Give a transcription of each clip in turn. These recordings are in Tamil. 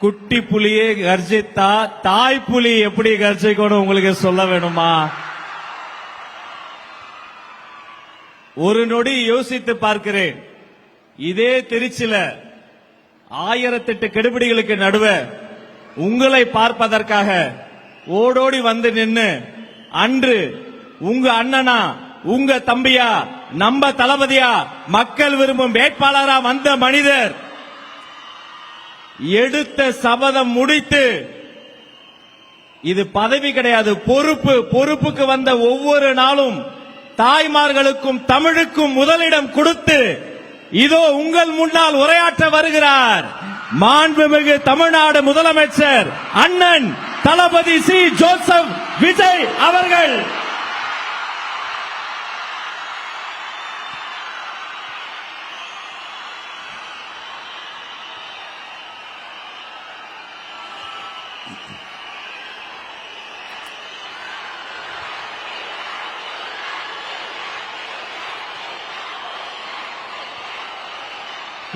குட்டி புலியே கர்ஜித்தா தாய் புலி எப்படி கர்ஜிக்கணும் உங்களுக்கு சொல்ல வேணுமா? ஒரு நொடி யோசித்து பார்க்கிறேன். இதே திருச்சில 1008 கெடுபிடிகளுக்கு நடுவே உங்களை பார்ப்பதற்காக ஓடோடி வந்து நின்னு அன்று உங்க அண்ணனா உங்க தம்பியா நம்ம தளபதியா மக்கள் விரும்பும் வேட்பாளரா வந்த மனிதர் எடுத்த சபதம் முடித்து, இது பதவி கிடையாது, பொறுப்பு. பொறுப்புக்கு வந்த ஒவ்வொரு நாளும் தாய்மார்களுக்கும் தமிழுக்கும் முதலிடம் கொடுத்து இதோ உங்கள் முன்னால் உரையாற்ற வருகிறார் மாண்புமிகு தமிழ்நாடு முதலமைச்சர் அண்ணன் தளபதி சி ஜோசப் விஜய் அவர்கள்.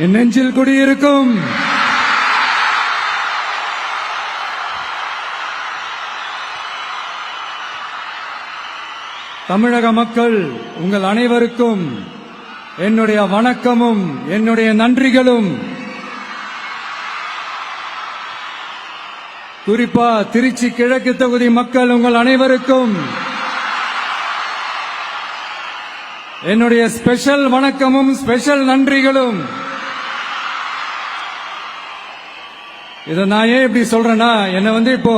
என் நெஞ்சில் குடியிருக்கும் தமிழக மக்கள் உங்கள் அனைவருக்கும் என்னுடைய வணக்கமும் என்னுடைய நன்றிகளும். குறிப்பா திருச்சி கிழக்கு தொகுதி மக்கள் உங்கள் அனைவருக்கும் என்னுடைய ஸ்பெஷல் வணக்கமும் ஸ்பெஷல் நன்றிகளும். இதை நான் ஏன் இப்படி சொல்றேன்னா, என்ன இப்போ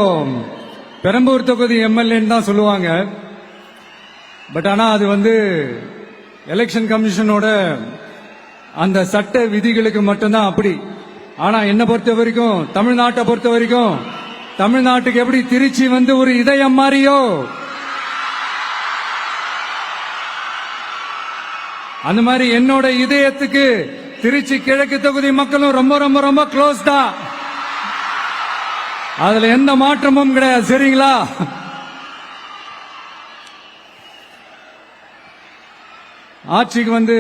பெரம்பூர் தொகுதி எம்எல்ஏன்னு தான் சொல்லுவாங்க. பட் ஆனா அது எலெக்ஷன் கமிஷனோட அந்த சட்ட விதிகளுக்கு மட்டும்தான் அப்படி. ஆனா என்ன பொறுத்த வரைக்கும், தமிழ்நாட்டை பொறுத்த வரைக்கும், தமிழ்நாட்டுக்கு எப்படி திருச்சி ஒரு இதயம் மாறியோ அந்த மாதிரி என்னோட இதயத்துக்கு திருச்சி கிழக்கு தொகுதி மக்களும் ரொம்ப ரொம்ப ரொம்ப க்ளோஸ் தான். அதுல எந்த மாற்றமும் கிடையாது. சரிங்களா? ஆட்சிக்கு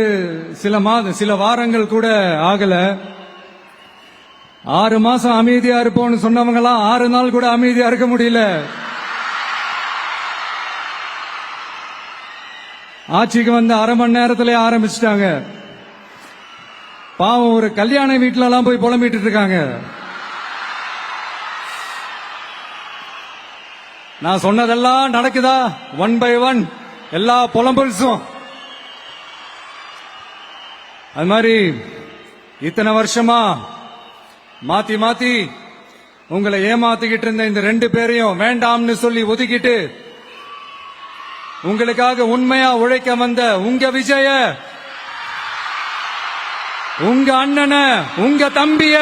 சில வாரங்கள் கூட ஆகல. 6 மாசம் அமைதியா இருப்போம்னு சொன்னவங்களாம் 6 நாள் கூட அமைதியா இருக்க முடியல. ஆட்சிக்கு அரை மணி நேரத்திலே ஆரம்பிச்சிட்டாங்க. பாவம், ஒரு கல்யாண வீட்டுல எல்லாம் போய் புலம்பிட்டு இருக்காங்க. நான் சொன்னதெல்லாம் நடக்குதா? 1 by 1 எல்லா புலம்பல்ஸும். அது மாதிரி இத்தனை வருஷமா மாத்தி மாத்தி உங்களை ஏமாத்திக்கிட்டு இருந்த இந்த 2 பேரையும் வேண்டாம்னு சொல்லி ஒதுக்கிட்டு உங்களுக்காக உண்மையா உழைக்க வந்த உங்க விஜய, உங்க அண்ணன, உங்க தம்பிய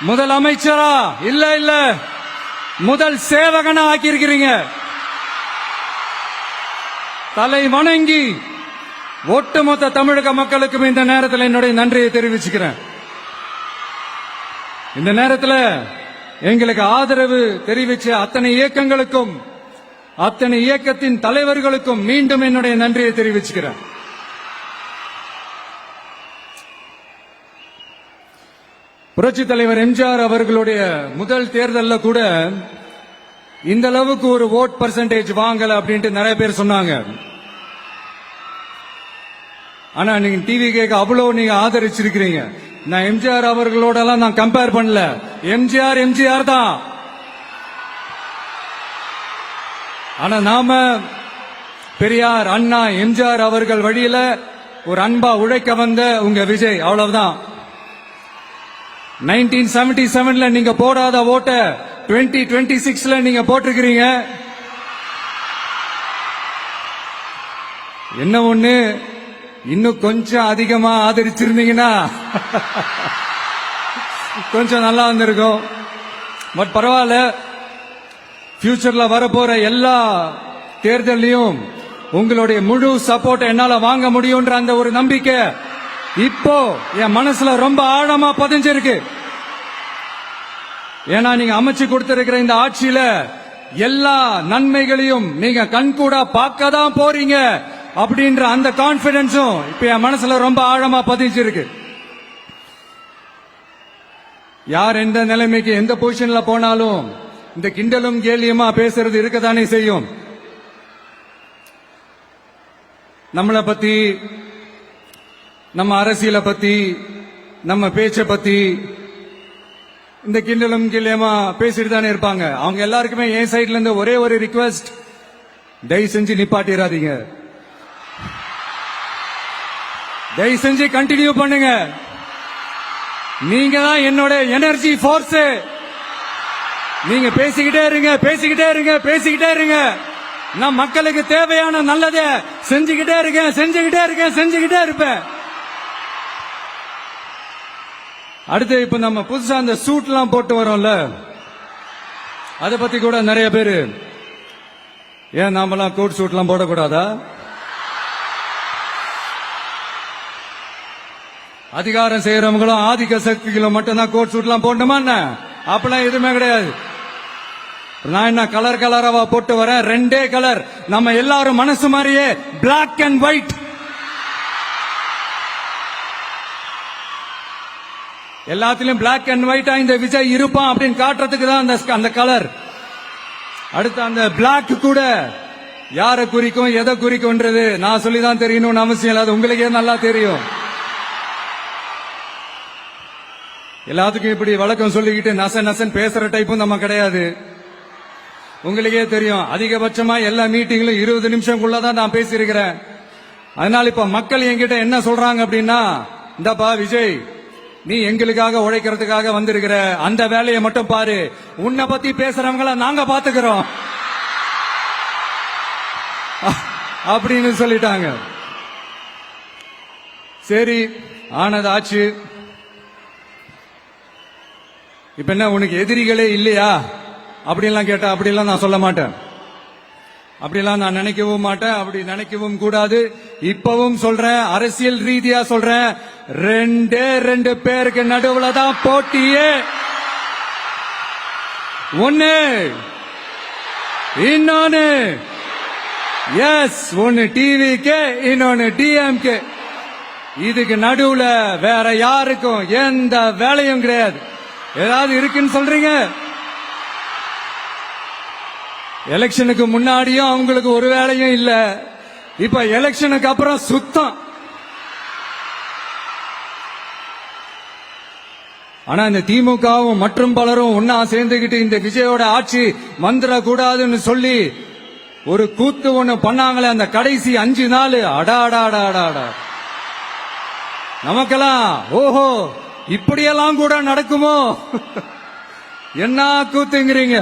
முதல் அமைச்சரா இல்ல முதல் சேவகனா ஆக்கியிருக்கிறீங்க. தலை வணங்கி ஒட்டுமொத்த தமிழக மக்களுக்கும் இந்த நேரத்தில் என்னுடைய நன்றியை தெரிவிச்சுக்கிறேன். இந்த நேரத்தில் எங்களுக்கு ஆதரவு தெரிவிச்ச அத்தனை இயக்கங்களுக்கும் அத்தனை இயக்கத்தின் தலைவர்களுக்கும் மீண்டும் என்னுடைய நன்றியை தெரிவிச்சுக்கிறேன். புரட்சி தலைவர் எம்ஜிஆர் அவர்களுடைய முதல் தேர்தலில் கூட இந்த அளவுக்கு ஒரு ஓட் பர்சன்டேஜ் வாங்கல அப்படின்ட்டு நிறைய பேர் சொன்னாங்க. ஆனா நீங்க டிவி கேட்க அவ்வளவு நீங்க ஆதரிச்சிருக்கிறீங்க. நான் எம்ஜிஆர் அவர்களோட எல்லாம் நான் கம்பேர் பண்ணல. எம்ஜிஆர் தான். ஆனா நாம பெரியார், அண்ணா, எம்ஜிஆர் அவர்கள் வழியில ஒரு அன்பா உழைக்க வந்த உங்க விஜய், அவ்வளவுதான். 1977 நீங்க போடாத ஓட்ட 2026 நீங்க போட்டிருக்கிறீங்க. என்ன ஒண்ணு, இன்னும் கொஞ்சம் அதிகமா ஆதரிச்சிருந்தீங்கன்னா கொஞ்சம் நல்லா வந்திருக்கும். பட் பரவாயில்ல, ஃபியூச்சர்ல வரப்போற எல்லா தேர்தலையும் உங்களுடைய முழு சப்போர்ட் என்னால வாங்க முடியும்ன்ற அந்த ஒரு நம்பிக்கை இப்போ என் மனசுல ரொம்ப ஆழமா பதிஞ்சிருக்கு. ஏன்னா நீங்க அமைச்சு கொடுத்திருக்கிற இந்த ஆட்சியில எல்லா நன்மைகளையும் நீங்க கண்கூடா பார்க்க தான் போறீங்க அப்படின்ற அந்த கான்பிடன்ஸும் இப்ப என் மனசுல ரொம்ப ஆழமா பதிஞ்சிருக்கு. யார் எந்த நிலைமைக்கு எந்த பொசிஷன்ல போனாலும் இந்த கிண்டலும் கேலியுமா பேசுறது இருக்கத்தானே செய்யும். நம்மளை பத்தி, நம்ம அரசியலை பத்தி, நம்ம பேச்சை பத்தி இந்த கிண்டலும் கேலியுமா பேசிட்டு தானே இருப்பாங்க. அவங்க எல்லாருக்குமே என் சைட்ல இருந்து ஒரே ஒரு ரிக்வெஸ்ட், தயவு செஞ்சு நிப்பாட்டிடாதீங்க. தயவு செஞ்சு கண்டினியூ பண்ணுங்க. நீங்க தான் என்னோட எனர்ஜி ஃபோர்ஸ். நீங்க பேசிக்கிட்டே இருங்க, பேசிக்கிட்டே இருங்க, பேசிக்கிட்டே இருங்க. நான் மக்களுக்கு தேவையான நல்லதை செஞ்சுக்கிட்டே இருக்கேன், செஞ்சுக்கிட்டே இருக்கேன், செஞ்சுக்கிட்டே இருப்பேன். அடுத்து இப்ப நம்ம புதுசா அந்த சூட் எல்லாம் போட்டு வரோம்ல, அத பத்தி கூட நிறைய பேரு, ஏன் நாமெல்லாம் கோட் சூட் எல்லாம் போடக்கூடாதா? அதிகாரம் செய்யறவங்களும் ஆதிக்க சக்திகளும் மட்டும்தான் கோட் சூட் எல்லாம் போடணுமா என்ன? அப்பெல்லாம் எதுவுமே கிடையாது. நான் என்ன கலர் கலராவா போட்டு வரேன்? ரெண்டே கலர், நம்ம எல்லாரும் மனசு மாதிரியே பிளாக் அண்ட் ஒயிட். எல்லாத்திலும் பிளாக் அண்ட் ஒயிட்டா இந்த விஜய் இருப்பான் அப்படின்னு காட்டுறதுக்கு தான் அந்த கலர். அடுத்து அந்த பிளாக் கூட யாரை குறிக்கும், எதை குறிக்கும்ன்றது நான் சொல்லிதான் தெரியணும்னு அவசியம் இல்லை, அது உங்களுக்கே நல்லா தெரியும். எல்லாத்துக்கும் இப்படி வழக்கம் சொல்லிக்கிட்டு நச நசன் பேசுற டைப்பும் நம்ம கிடையாது. உங்களுக்கே தெரியும், அதிகபட்சமா எல்லா மீட்டிங்லும் 20 நிமிஷம்குள்ளதான் நான் பேசியிருக்கிறேன். அதனால இப்ப மக்கள் என்கிட்ட என்ன சொல்றாங்க அப்படின்னா, இந்தப்பா விஜய், நீ எங்களுக்காக உழைக்கிறதுக்காக வந்திருக்கிற, அந்த வேலையை மட்டும் பாரு, உன்னை பத்தி பேசுறவங்கள நாங்க பாத்துக்கிறோம் அப்படின்னு சொல்லிட்டாங்க. சரி, ஆனது ஆச்சு. இப்ப என்ன, உனக்கு எதிரிகளே இல்லையா அப்படின்லாம் கேட்டா, அப்படிலாம் நான் சொல்ல மாட்டேன். அப்படிலாம் நான் நினைக்கவும் மாட்டேன், அப்படி நினைக்கவும் கூடாது. இப்பவும் சொல்றேன், அரசியல் ரீதியா சொல்றேன், ரெண்டு பேருக்கு நடுவுல தான் போட்டியே. ஒன்னு, இன்னொன்னு எஸ், ஒன்னு டிவிக்கு, இன்னொன்னு டிஎம்கே. இதுக்கு நடுவுல வேற யாருக்கும் எந்த வேலையும் கிடையாது. ஏதாவது இருக்குன்னு சொல்றீங்க? எலெக்ஷனுக்கு முன்னாடியும் அவங்களுக்கு ஒரு வேலையும் இல்ல, இப்ப எலெக்ஷனுக்கு அப்புறம் சுத்தம். ஆனா இந்த திமுகவும் மற்றும் பலரும் ஒன்னா சேர்ந்துகிட்டு இந்த விஜயோட ஆட்சி வந்துடக்கூடாதுன்னு சொல்லி ஒரு கூத்து ஒண்ணு பண்ணாங்களே, அந்த கடைசி 5 நாள், அடாடாடாடா, நமக்கெல்லாம் ஓஹோ இப்படியெல்லாம் கூட நடக்குமோ என்ன கூத்துங்கிறீங்க.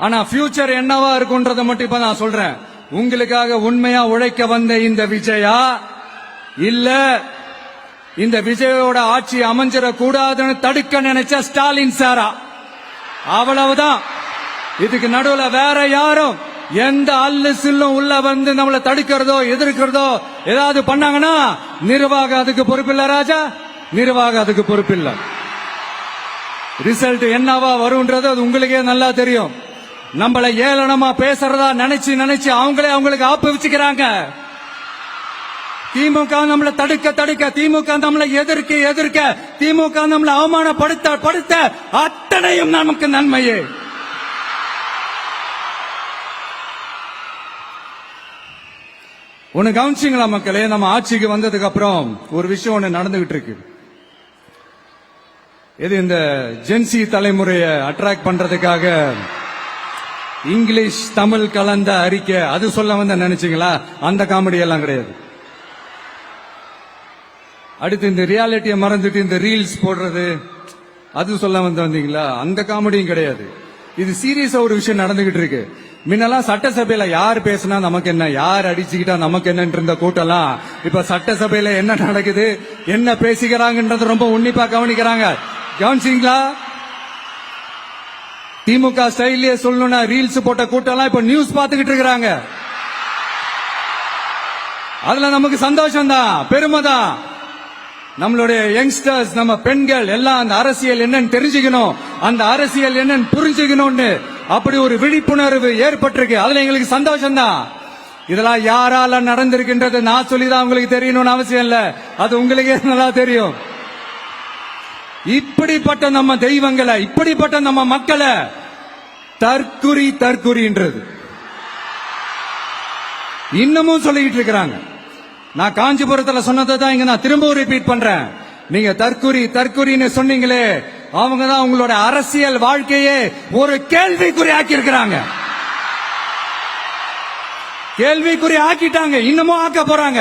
ஆனா ஃபியூச்சர் என்னவா இருக்கும்ன்றத மட்டும் இப்ப நான் சொல்றேன். உங்களுக்காக உண்மையா உழைக்க வந்த இந்த விஜயா, இல்ல இந்த விஜயோட ஆட்சி அமைஞ்சிட கூடாதுன்னு தடுக்க நினைச்ச ஸ்டாலின் சாரா? அவ்வளவுதான். இதுக்கு நடுவுல வேற யாரும் எந்த அல்லு சில்லும் உள்ள வந்து நம்மளை தடுக்கிறதோ எதிர்க்கிறதோ ஏதாவது பண்ணாங்கன்னா நிர்வாகம் அதுக்கு பொறுப்பில்ல ராஜா, நிர்வாகம் அதுக்கு பொறுப்பில்ல. ரிசல்ட் என்னவா வரும்ன்றது அது உங்களுக்கே நல்லா தெரியும். நம்மள ஏளனமா பேசுறதா நினைச்சு அவங்களுக்கு ஆப்பு வச்சுக்கிறாங்க. திமுக நம்மளை தடுக்க, திமுக நம்மளை எதிர்க்க, திமுக நம்மளை அவமானப்படுத்த அத்தனையும் நமக்கு நன்மையே. ஒன்னு கவனிச்சிங்களா மக்களே, நம்ம ஆட்சிக்கு வந்ததுக்கு அப்புறம் ஒரு விஷயம் ஒண்ணு நடந்துகிட்டு இருக்கு. இது இந்த ஜென்சி தலைமுறையை அட்ராக்ட் பண்றதுக்காக இங்கிலீஷ் தமிழ் கலந்த அறிக்கை, அது சொல்ல வந்த நினைச்சீங்களா? அந்த காமெடி எல்லாம் கிடையாது. அடுத்து இந்த ரியாலிட்டியை மறந்துட்டு இந்த ரீல்ஸ் போடுறது, அது சொல்ல வந்தீங்களா? அந்த காமெடியும் கிடையாது. இது சீரியஸா ஒரு விஷயம் நடந்துகிட்டு இருக்கு. முன்னெல்லாம் சட்டசபையில யார் பேசினா நமக்கு என்ன, யார் அடிச்சுக்கிட்டா நமக்கு என்னன்னு இருந்த கூட்டம்லாம் இப்ப சட்டசபையில என்ன நடக்குது, என்ன பேசிக்கிறாங்கன்றது ரொம்ப உன்னிப்பா கவனிக்கிறாங்க. கவனிச்சிங்களா? திமுக ஸ்டைலே சொல்லணும்னா ரீல்ஸ் போட்ட கூட்டம்லாம் இப்ப நியூஸ் பாத்துக்கிட்டு இருக்கிறாங்க. அதுல நமக்கு சந்தோஷம் தான், பெருமை தான். நம்மளுடைய யங்ஸ்டர்ஸ், நம்ம பெண்கள் எல்லாம் அந்த அரசியல் என்னன்னு தெரிஞ்சுக்கணும், அந்த அரசியல் என்னன்னு புரிஞ்சுக்கணும்னு அப்படி ஒரு விழிப்புணர்வு ஏற்பட்டிருக்கு. அதுல எங்களுக்கு சந்தோஷம் தான். இதெல்லாம் யாரால நடந்திருக்கின்றது நான் சொல்லிதான் உங்களுக்கு தெரியணும்னு அவசியம் இல்ல, அது உங்களுக்கே நல்லா தெரியும். இப்படிப்பட்ட நம்ம தெய்வங்களை, இப்படிப்பட்ட நம்ம மக்களை தற்குறி தற்குறின்றது இன்னமும் சொல்லிட்டு இருக்கிறாங்க. நான் காஞ்சிபுரத்துல சொன்னதை தான் இங்க நான் திரும்பவும் ரிப்பீட் பண்றேன். நீங்க தற்குறி தற்குறின்னு சொன்னீங்களே, அவங்க தான் உங்களோட அரசியல் வாழ்க்கையே ஒரு கேள்விக்குறி ஆக்கி இருக்கிறாங்க. கேள்விக்குறி ஆக்கிட்டாங்க, இன்னமும் ஆக்க போறாங்க.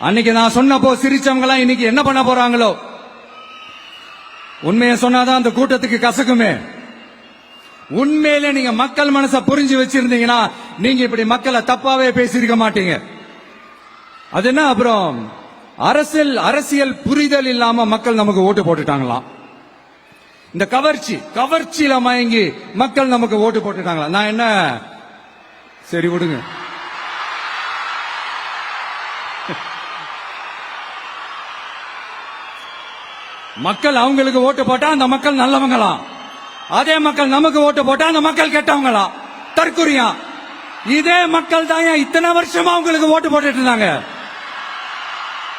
அன்னைக்கு நான் சொன்னப்போ சிரிச்சவங்க எல்லாம் இன்னைக்கு என்ன பண்ண போறாங்களோ. உண்மையை சொன்னாதான் அந்த கூட்டத்துக்கு கசக்குமே. உண்மையிலே நீங்க மக்கள் மனசை புரிஞ்சு வச்சிருந்தீங்கன்னா நீங்க இப்படி மக்களை தப்பாவே பேசியிருக்க மாட்டீங்க. அது என்ன, அப்புறம் அரசியல் புரிதல் இல்லாம மக்கள் நமக்கு ஓட்டு போட்டுட்டாங்களாம். இந்த கவர்ச்சியில மயங்கி மக்கள் நமக்கு ஓட்டு போட்டுட்டாங்களா. நான் என்ன, சரி விடுங்க. மக்கள் அவங்களுக்கு ஓட்டு போட்டா அந்த மக்கள் நல்லவங்களாம், அதே மக்கள் நமக்கு ஓட்டு போட்டா அந்த மக்கள் கெட்டவங்களாம், தற்குறியா. இதே மக்கள் தான் இத்தனை வருஷமா உங்களுக்கு ஓட்டு போட்டுட்டு இருந்தாங்க.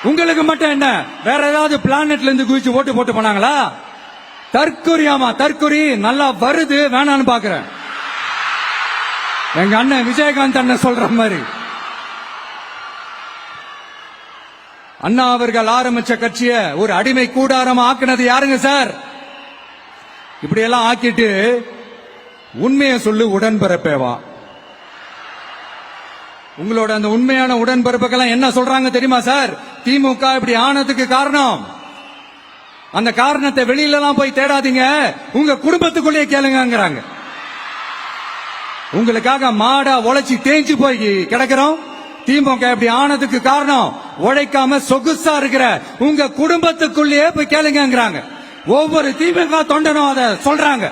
உங்களுக்கு மட்டும் என்ன, வேற ஏதாவது பிளானட்ல இருந்து குதிச்சு ஓட்டு போட்டு போனாங்களா? தற்குறியாமா, தற்குறி நல்லா வருது, வேணான்னு பாக்குறேன். எங்க அண்ணன் விஜயகாந்த் அண்ணன் சொல்ற மாதிரி, அண்ணா அவர்கள் ஆரம்பிச்ச கட்சிய ஒரு அடிமை கூடாரமா ஆக்குனது யாருங்க சார்? இப்படி எல்லாம் ஆக்கிட்டு உண்மையை சொல்லு உடன்பிறப்பேவா. உங்களோட அந்த உண்மையான உடன்பிறப்புக்கெல்லாம் என்ன சொல்றாங்க தெரியுமா சார்? திமுக இப்படி ஆனதுக்கு காரணம், அந்த காரணத்தை வெளியில எல்லாம் போய் தேடாதீங்க, உங்க குடும்பத்துக்குள்ளேயே கேளுங்கிறாங்க. உங்களுக்காக மாடா உழைச்சி தேஞ்சு போய் கிடக்கிறோம். திமுக இப்படி ஆனதுக்கு காரணம் உழைக்காம சொகுசா இருக்கிற உங்க குடும்பத்துக்குள்ளேயே போய் கேளுங்கிறாங்க. ஒவ்வொரு திமுக தொண்டனும் அதை சொல்றாங்க.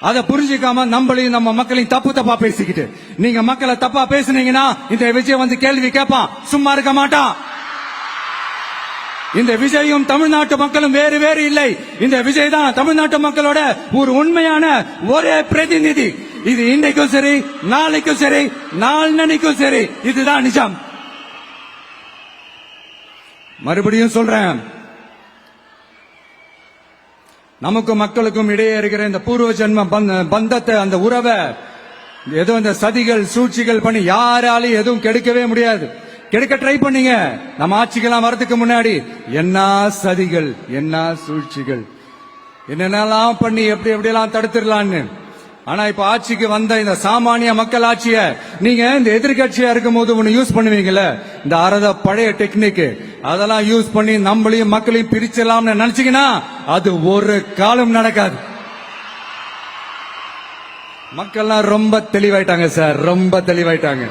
அதை புரிஞ்சுக்காம நம்மளையும் நம்ம மக்களையும் தப்பா பேசிக்கிட்டு, நீங்க மக்களை தப்பா பேசுனீங்கன்னா இந்த விஜய் வந்து கேள்வி கேட்பான், சும்மா இருக்க மாட்டான். இந்த விஜயும் தமிழ்நாட்டு மக்களும் வேறு வேறு இல்லை. இந்த விஜய் தான் தமிழ்நாட்டு மக்களோட ஒரு உண்மையான ஒரே பிரதிநிதி. இது இன்னைக்கும் சரி, நாளைக்கும் சரி, நாளன்னைக்கும் சரி, இதுதான் நிஜம். மறுபடியும் சொல்றேன், நமக்கும் மக்களுக்கும் இடையே இருக்கிற இந்த பூர்வ ஜென்ம பந்தத்தை, அந்த உறவை ஏதோ இந்த சதிகள் சூழ்ச்சிகள் பண்ணி யாராலையும் எதுவும் கெடுக்கவே முடியாது. கெடுக்க ட்ரை பண்ணீங்க. நம்ம ஆட்சிக்கெல்லாம் வரதுக்கு முன்னாடி என்ன சதிகள், என்ன சூழ்ச்சிகள், என்னென்னலாம் பண்ணி எப்படி எப்படியெல்லாம் தடுத்துடலான்னு. ஆனா இப்ப ஆட்சிக்கு வந்த இந்த சாமானிய மக்கள் ஆட்சிய நீங்க இந்த எதிர்கட்சியா இருக்கும் போது ஒண்ணு யூஸ் பண்ணுவீங்கல்ல, இந்த பழைய டெக்னிக், அதெல்லாம் யூஸ் பண்ணி நம்மளையும் மக்களையும் பிரிச்சலாம்னு நினைச்சீங்கன்னா அது ஒரு காலம் நடக்காது. மக்கள்லாம் ரொம்ப தெளிவாயிட்டாங்க சார், ரொம்ப தெளிவாயிட்டாங்க.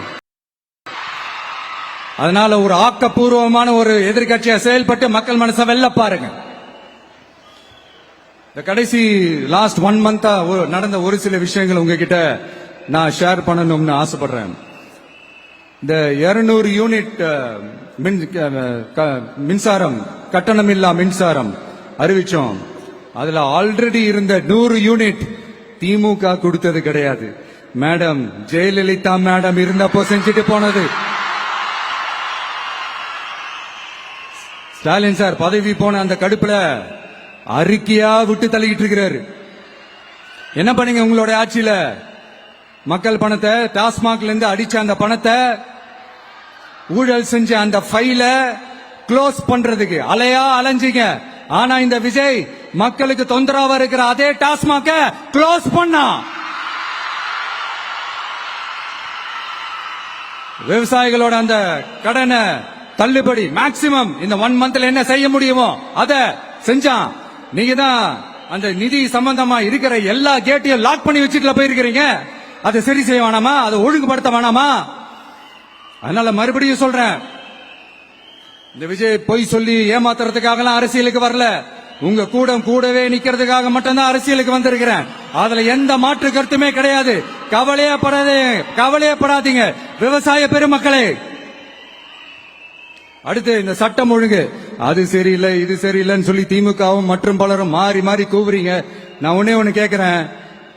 அதனால ஒரு ஆக்கப்பூர்வமான ஒரு எதிர்கட்சியா செயல்பட்டு மக்கள் மனசை வெல்ல பாருங்க. இந்த கடைசி லாஸ்ட் 1 மந்தா நடந்த ஒரு சில விஷயங்கள் உங்ககிட்ட நான் ஷேர் பண்ணணும்னு ஆசைப்படுறேன். இந்த 200 யூனிட் மின்சாரம், கட்டணமில்லா மின்சாரம் அறிவிச்சோம். அதுல ஆல்ரெடி இருந்த 100 யூனிட் திமுக கொடுத்தது கிடையாது. மேடம் ஜெயலலிதா மேடம் இருந்தப்போ செஞ்சுட்டு போனது. ஸ்டாலின் சார் பதவி போன அந்த கடுப்புல அறிக்கையா விட்டு தள்ளிக்கிட்டு இருக்கிறாரு. என்ன பண்ணீங்க உங்களோட ஆட்சியில? மக்கள் பணத்தை, டாஸ்மாக்ல இருந்து அடிச்ச அந்த பணத்தை, ஊழல் செஞ்ச அந்த ஃபைல க்ளோஸ் பண்றதுக்கு அலையா அலைஞ்சிங்க. ஆனா இந்த விஜய் மக்களுக்கு தொந்தரவா இருக்கிற அதே டாஸ்மாக க்ளோஸ் பண்ணா. விவசாயிகளோட அந்த கடனை தள்ளுபடி மேக்சிமம் இந்த 1 மந்த்ல என்ன செய்ய முடியுமோ அத செஞ்சான். நீங்க தான் அந்த நிதி சம்பந்தமா இருக்கிற எல்லா கேட்டையும் லாக் பண்ணி வச்சுட்டு போயிருக்கிறீங்க. அதை சரி செய்ய வேணாமா? அதை ஒழுங்குபடுத்த வேணாமா? அதனால மறுபடியும் சொல்றேன், இந்த விஜய் பொய் சொல்லி ஏமாத்துறதுக்காக அரசியலுக்கு வரல. உங்க கூடவே நிக்கிறதுக்காக மட்டும்தான் அரசியலுக்கு வந்திருக்கிறேன். அதுல எந்த மாற்று கருத்துமே கிடையாது. கவலையப்படாதீங்க விவசாய பெருமக்களே. அடுத்து இந்த சட்டம் ஒழுங்கு, அது சரியில்லை இது சரியில்லைன்னு சொல்லி திமுகவும் மற்றும் பலரும் மாறி மாறி கூவுறீங்க. நான் ஒண்ணு கேக்குறேன்,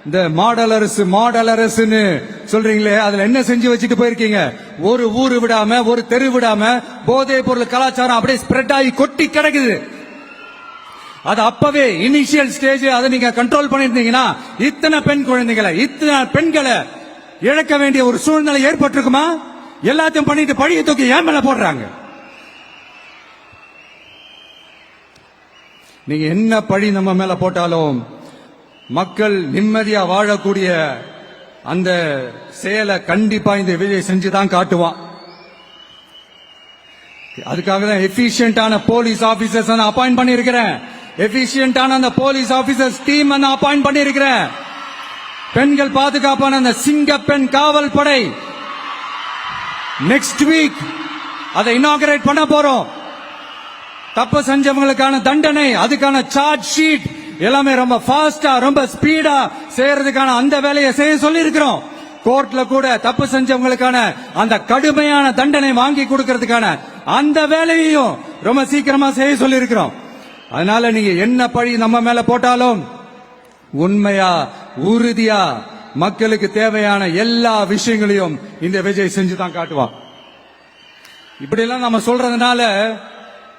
இந்த மாடல் அரசுன்னு சொல்றீங்களே, அதுல என்ன செஞ்சு வச்சுட்டு போயிருக்கீங்க? ஒரு ஊரு விடாம, ஒரு தெரு விடாம போதை பொருள் கலாச்சாரம் அப்படியே ஸ்ப்ரெட் ஆகி கொட்டி கிடக்குது. அது அப்பவே இனிஷியல் ஸ்டேஜ் அதை நீங்க கண்ட்ரோல் பண்ணிருந்தீங்கன்னா இத்தனை பெண் குழந்தைகளை இத்தனை பெண்களை இழக்க வேண்டிய ஒரு சூழ்நிலை ஏற்பட்டிருக்குமா? எல்லாத்தையும் பண்ணிட்டு பழிய தூக்கி ஏன் மேல போடுறாங்க? நீங்க என்ன பழி நம்ம மேல போட்டாலும் மக்கள் நிம்மதியா வாழக்கூடிய அந்த செயலை கண்டிப்பா இந்த விஜய் செஞ்சுதான் காட்டுவான். அதுக்காக தான் எஃபிஷியன்டான போலீஸ் ஆபீசர்ஸ் நான் அப்பாயிண்ட் பண்ணியிருக்கிறேன். எஃபிஷியன்டான அந்த போலீஸ் ஆபீசர்ஸ் டீம் நான் அப்பாயிண்ட் பண்ணியிருக்கிறேன். பெண்கள் பாதுகாப்பான அந்த சிங்க பெண் காவல் படை நெக்ஸ்ட் வீக் அதை இனாகரேட் பண்ண போறோம். தப்பு செஞ்சவங்களுக்கான தண்டனை, அதுக்கான சார்ஜ் ஷீட் எல்லாமே ரொம்ப ஃபாஸ்டா ரொம்ப ஸ்பீடா செய்யறதுக்கான அந்த வேலையை செய்ய சொல்லி இருக்கிறோம். கோர்ட்ல கூட தப்பு செஞ்சவங்களுக்கான அந்த கடுமையான தண்டனை வாங்கி கொடுக்கறதுக்கான அந்த வேலையையும் ரொம்ப சீக்கிரமா செய்ய சொல்லி இருக்கிறோம். அதனால நீங்க என்ன பழி நம்ம மேல போட்டாலும் உண்மையா உறுதியா மக்களுக்கு தேவையான எல்லா விஷயங்களையும் இந்த விஜய் செஞ்சுதான் காட்டுவான். இப்படி எல்லாம் நம்ம சொல்றதுனால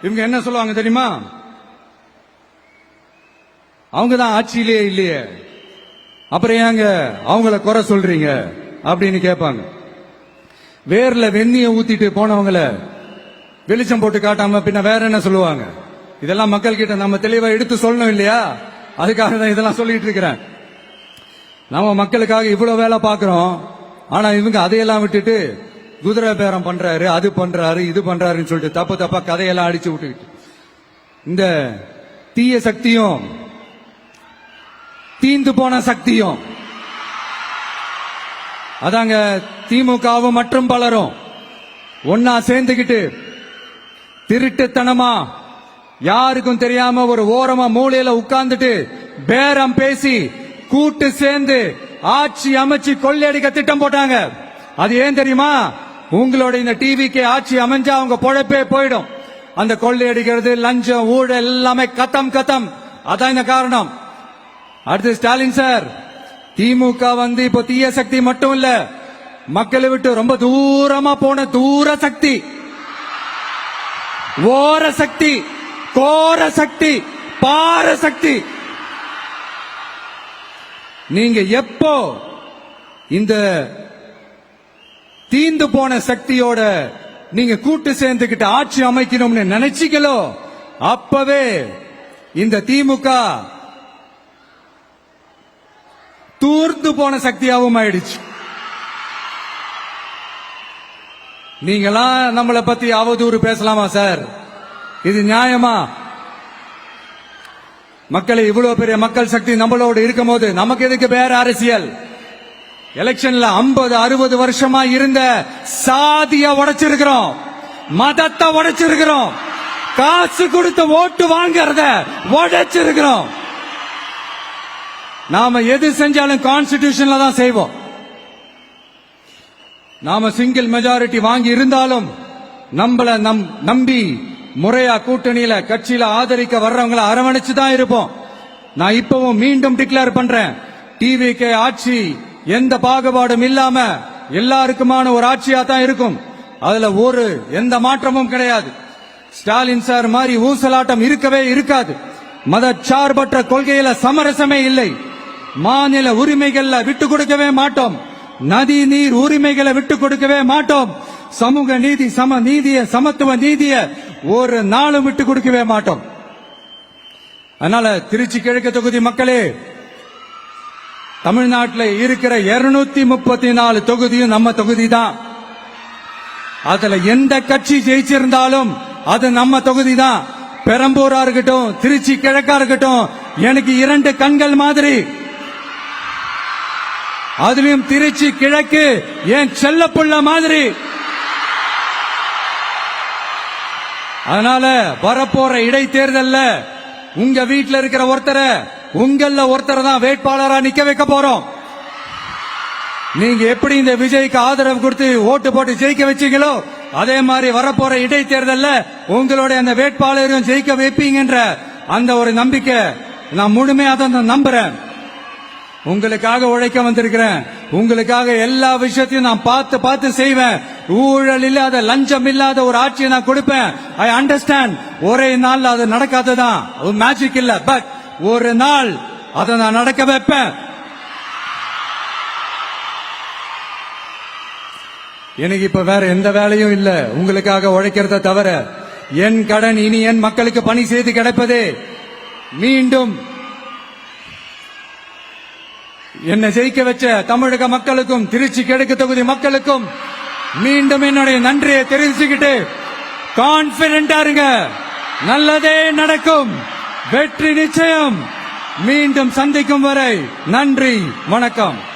இவங்க என்ன சொல்லுவாங்க தெரியுமா? அவங்க தான் ஆட்சியிலே இல்லையே, அப்புறம் ஏங்க அவங்கள குறை சொல்றீங்க அப்படின்னு கேட்பாங்க. வேர்ல வெந்நிய ஊத்திட்டு போனவங்கள வெளிச்சம் போட்டு காட்டாம பின்ன வேற என்ன சொல்லுவாங்க? இதெல்லாம் மக்கள் கிட்ட நம்ம தெளிவா எடுத்து சொல்லணும் இல்லையா? அதுக்காக தான் இதெல்லாம் சொல்லிட்டு இருக்கிறேன். நம்ம மக்களுக்காக இவ்வளவு வேலை பார்க்கிறோம். ஆனா இவங்க அதையெல்லாம் விட்டுட்டு குதிரை பேரம் பண்றாரு, அது பண்றாரு, இது பண்றாருன்னு சொல்லிட்டு தப்பு தப்பா கதையெல்லாம் அடிச்சு விட்டுக்கிட்டு இந்த தீய சக்தியும் தீந்து போன சக்தியும் அதாங்க திமுகவும் மற்றும் பலரும் ஒன்னா சேர்ந்துகிட்டு திருட்டுத்தனமா யாருக்கும் தெரியாம ஒரு ஓரமா மூலையில உட்கார்ந்துட்டு பேரம் பேசி கூட்டு சேர்ந்து ஆட்சி அமைச்சு கொள்ளையடிக்க திட்டம் போட்டாங்க. அது ஏன் தெரியுமா? உங்களோட இந்த டிவிக்கு ஆட்சி அமைஞ்சா அவங்க பொழைப்பே போயிடும். அந்த கொள்ளையடிக்கிறது, லஞ்சம், ஊழல் எல்லாமே கத்தம் கத்தம். அதான் இந்த காரணம். அடுத்து ஸ்டாலின் சார், திமுக இப்போ தீய சக்தி மட்டும் இல்ல, மக்களை விட்டு ரொம்ப தூரமா போன தூர சக்தி, ஓர சக்தி, கோர சக்தி, பார சக்தி. நீங்க எப்போ இந்த தீந்து போன சக்தியோட நீங்க கூட்டு சேர்ந்துகிட்டு ஆட்சி அமைக்கணும்னு நினைச்சீங்களோ அப்பவே இந்த திமுக தூர்ந்து போன சக்தியாகவும் ஆயிடுச்சு. நீங்களாம் நம்மளை பத்தி அவதூறு பேசலாமா சார்? இது நியாயமா? மக்களை இவ்வளவு பெரிய மக்கள் சக்தி நம்மளோடு இருக்கும் போது நமக்கு எதுக்கு வேற அரசியல்? எலெக்ஷன்ல 50-60 வருஷமா இருந்த சாதிய உடைச்சிருக்கிறோம், மதத்தை உடைச்சிருக்கிறோம், காசு கொடுத்து ஓட்டு வாங்கறத உடைச்சிருக்கிறோம். நாம எது செஞ்சாலும் கான்ஸ்டிடியூஷன்ல தான் செய்வோம். நாம சிங்கிள் மெஜாரிட்டி வாங்கி இருந்தாலும் நம்மள நம்பி முறையா கூட்டணியில கட்சியில ஆதரிக்க வர்றவங்களை அரவணைச்சு தான் இருப்போம். நான் இப்பவும் மீண்டும் டிக்ளேர் பண்றேன், டிவிகே ஆட்சி எந்த பாகுபாடும் இல்லாம எல்லாருக்குமான ஒரு ஆட்சியா தான் இருக்கும். அதுல எந்த மாற்றமும் கிடையாது. ஸ்டாலின் சார் மாதிரி ஊசலாட்டம் இருக்கவே இருக்காது. மதச்சார்பற்ற கொள்கையில சமரசமே இல்லை. மாநில உரிமைகள்ல விட்டு கொடுக்கவே மாட்டோம். நதி நீர் உரிமைகளை விட்டு கொடுக்கவே மாட்டோம். சமூக நீதி, சம நீதிய, சமத்துவ நீதிய ஒரு நாளும் விட்டு கொடுக்கவே மாட்டோம். அதனால திருச்சி கிழக்கு தொகுதி மக்களே, தமிழ்நாட்டில் இருக்கிற 234 தொகுதியும் நம்ம தொகுதி தான். அதுல எந்த கட்சி ஜெயிச்சிருந்தாலும் அது நம்ம தொகுதி தான். பெரம்பூரா இருக்கட்டும், திருச்சி கிழக்கா இருக்கட்டும், எனக்கு 2 கண்கள் மாதிரி. அதுலயும் திருச்சி கிழக்கு என் செல்லப்புள்ள மாதிரி. அதனால வரப்போற இடைத்தேர்தல்ல உங்க வீட்டில் இருக்கிற ஒருத்தரை, உங்கள ஒருத்தரை தான் வேட்பாளரா நிக்க வைக்க போறோம். நீங்க எப்படி இந்த விஜய்க்கு ஆதரவு கொடுத்து ஓட்டு போட்டு ஜெயிக்க வச்சீங்களோ அதே மாதிரி வரப்போற இடைத்தேர்தல்ல உங்களுடைய அந்த வேட்பாளரையும் ஜெயிக்க வைப்பீங்கன்ற அந்த ஒரு நம்பிக்கை நான் முழுமையாக தான் நம்புறேன். உங்களுக்காக உழைக்க வந்திருக்கிறேன். உங்களுக்காக எல்லா விஷயத்தையும் நான் பார்த்து பார்த்து செய்வேன். ஊழல் இல்லாத, லஞ்சம் இல்லாத ஒரு ஆட்சியை நான் கொடுப்பேன். I understand. ஒரே நாள் அது நடக்காததான், ஒரு மேஜிக் இல்ல. பட் ஒரு நாள் அதை நான் நடக்க வைப்பேன். எனக்கு இப்ப வேற எந்த வேலையும் இல்ல உங்களுக்காக உழைக்கிறத தவிர. என் கடன் இனி என் மக்களுக்கு பணி செய்து கிடைப்பதே. மீண்டும் என்னை ஜெயிக்க வச்ச தமிழக மக்களுக்கும் திருச்சி கிழக்கு தொகுதி மக்களுக்கும் மீண்டும் என்னுடைய நன்றியை தெரிவிச்சுக்கிட்டு கான்பிடென்டா இருங்க. நல்லதே நடக்கும். வெற்றி நிச்சயம். மீண்டும் சந்திக்கும் வரை நன்றி, வணக்கம்.